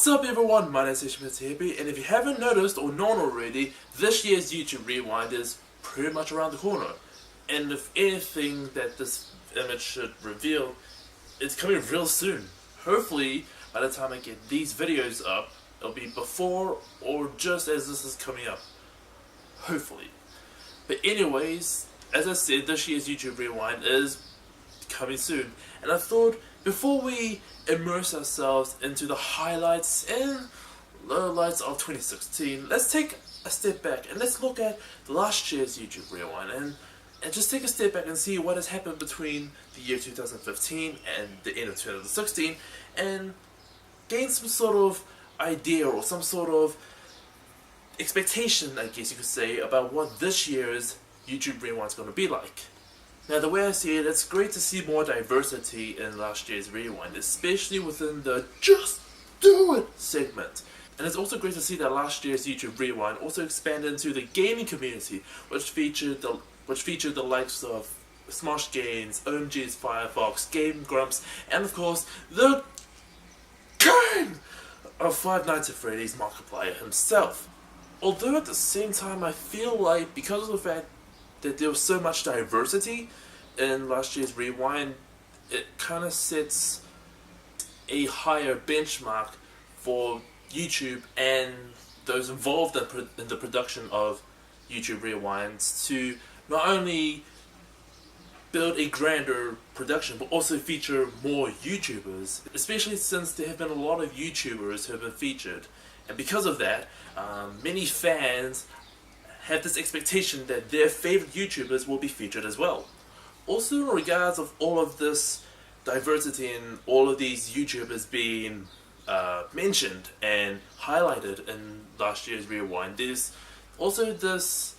What's up everyone, my name is Ation Mitihepi, and if you haven't noticed or known already, this year's YouTube Rewind is pretty much around the corner. And if anything that this image should reveal, it's coming real soon. Hopefully, by the time I get these videos up, it'll be before or just as this is coming up. Hopefully. But anyways, as I said, this year's YouTube Rewind is coming soon. And I thought, before we immerse ourselves into the highlights and lowlights of 2016, let's take a step back and let's look at last year's YouTube Rewind and just take a step back and see what has happened between the year 2015 and the end of 2016 and gain some sort of idea or some sort of expectation, I guess you could say, about what this year's YouTube Rewind is going to be like. Now, the way I see it, it's great to see more diversity in last year's Rewind, especially within the Just Do It segment. And it's also great to see that last year's YouTube Rewind also expanded into the gaming community, which featured the likes of Smosh Games, OMG's Firefox, Game Grumps, and of course, the king of Five Nights at Freddy's Markiplier himself. Although at the same time, I feel like because of the fact that there was so much diversity in last year's Rewind, it kind of sets a higher benchmark for YouTube and those involved in the production of YouTube Rewinds to not only build a grander production but also feature more YouTubers, especially since there have been a lot of YouTubers who have been featured. And because of that, many fans have this expectation that their favorite YouTubers will be featured as well. Also, in regards of all of this diversity and all of these YouTubers being mentioned and highlighted in last year's Rewind, there's also this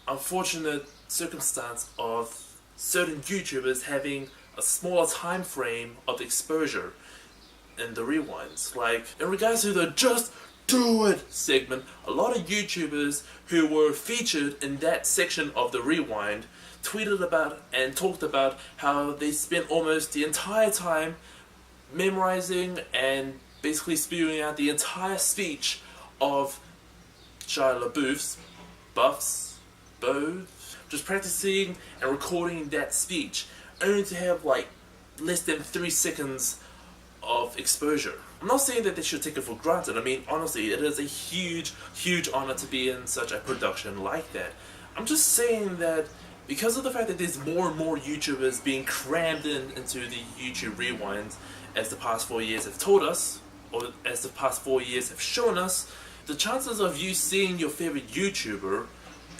unfortunate circumstance of certain YouTubers having a smaller time frame of exposure in the Rewinds. Like, in regards to the Just Do It segment, a lot of YouTubers who were featured in that section of the Rewind tweeted about and talked about how they spent almost the entire time memorizing and basically spewing out the entire speech of Shia LaBeouf's just practicing and recording that speech, only to have like less than 3 seconds of exposure. I'm not saying that they should take it for granted. I mean, honestly, it is a huge honor to be in such a production like that. I'm just saying that because of the fact that there's more and more YouTubers being crammed into the YouTube Rewinds, as the past 4 years have taught us, or as the past 4 years have shown us, the chances of you seeing your favorite YouTuber,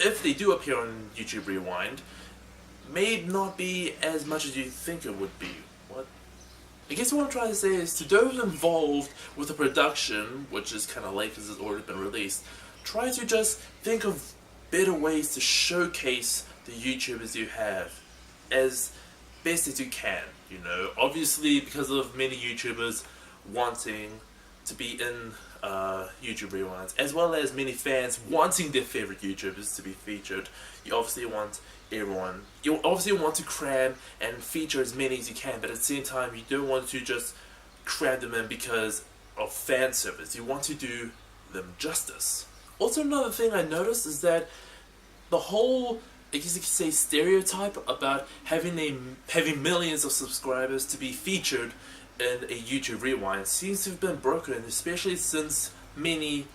if they do appear on YouTube Rewind, may not be as much as you think it would be. I guess what I'm trying to say is, to those involved with the production, which is kind of late because it's already been released, try to just think of better ways to showcase the YouTubers you have as best as you can, you know. Obviously, because of many YouTubers wanting to be in YouTube Rewinds, as well as many fans wanting their favorite YouTubers to be featured, you obviously want to cram and feature as many as you can, but at the same time you don't want to just cram them in because of fan service. You want to do them justice. Also, another thing I noticed is that the whole, I guess you could say, stereotype about having millions of subscribers to be featured in a YouTube Rewind seems to have been broken, especially since many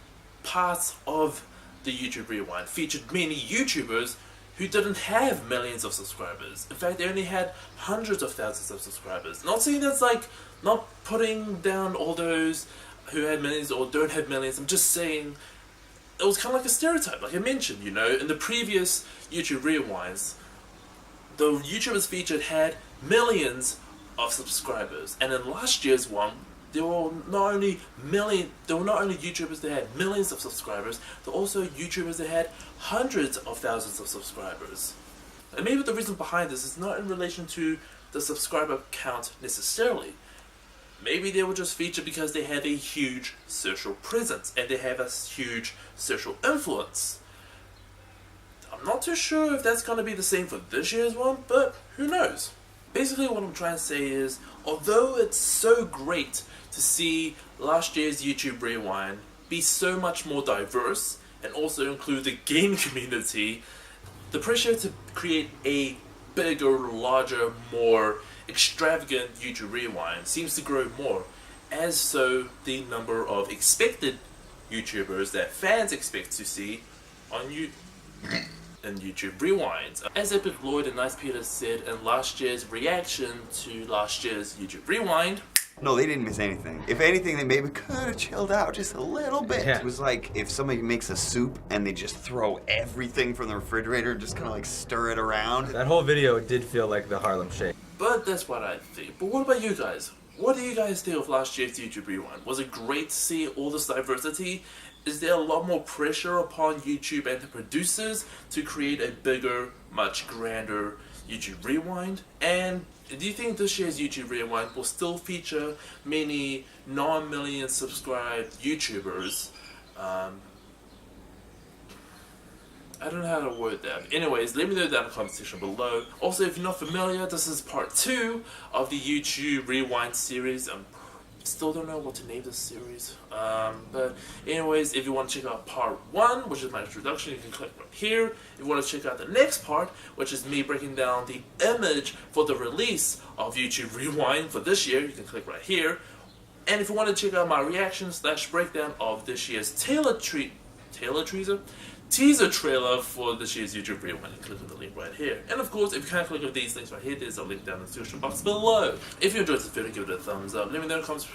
parts of the YouTube Rewind featured many YouTubers who didn't have millions of subscribers. In fact, they only had hundreds of thousands of subscribers. Not saying that's like, not putting down all those who had millions or don't have millions. I'm just saying it was kind of like a stereotype, like I mentioned, you know. In the previous YouTube Rewinds, the YouTubers featured had millions of subscribers, and in last year's one, there were not only YouTubers that had millions of subscribers, there were also YouTubers that had hundreds of thousands of subscribers. And maybe the reason behind this is not in relation to the subscriber count necessarily. Maybe they were just featured because they have a huge social presence and they have a huge social influence. I'm not too sure if that's going to be the same for this year's one, but who knows. Basically what I'm trying to say is, although it's so great to see last year's YouTube Rewind be so much more diverse and also include the game community, the pressure to create a bigger, larger, more extravagant YouTube Rewind seems to grow more, as so the number of expected YouTubers that fans expect to see on YouTube Rewinds. As Epic Lloyd and Nice Peter said in last year's reaction to last year's YouTube Rewind, no, they didn't miss anything. If anything, they maybe could have chilled out just a little bit. Yeah. It was like if somebody makes a soup and they just throw everything from the refrigerator and just kind of like stir it around. That whole video did feel like the Harlem Shake. but that's what I think. But what about you guys? What do you guys think of last year's YouTube Rewind? Was it great to see all this diversity? Is there a lot more pressure upon YouTube and the producers to create a bigger, much grander YouTube Rewind? And do you think this year's YouTube Rewind will still feature many non-million subscribed YouTubers? I don't know how to word that. Anyways, let me know down in the comment section below. Also, if you're not familiar, this is part 2 of the YouTube Rewind series. Still don't know what to name this series. But anyways, if you want to check out part 1, which is my introduction, you can click right here. If you want to check out the next part, which is me breaking down the image for the release of YouTube Rewind for this year, you can click right here. And if you want to check out my reaction / breakdown of this year's teaser trailer for this year's YouTube Rewind, and click on the link right here. And of course, if you can't click on these links right here, there's a link down in the description box below. If you enjoyed this video, give it a thumbs up. Let me know in the comments.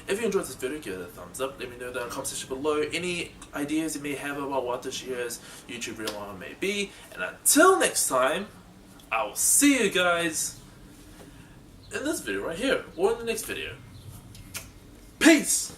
If you enjoyed this video, give it a thumbs up. Let me know down in the comment section below any ideas you may have about what this year's YouTube Rewind may be. And until next time, I will see you guys in this video right here, or in the next video. Peace!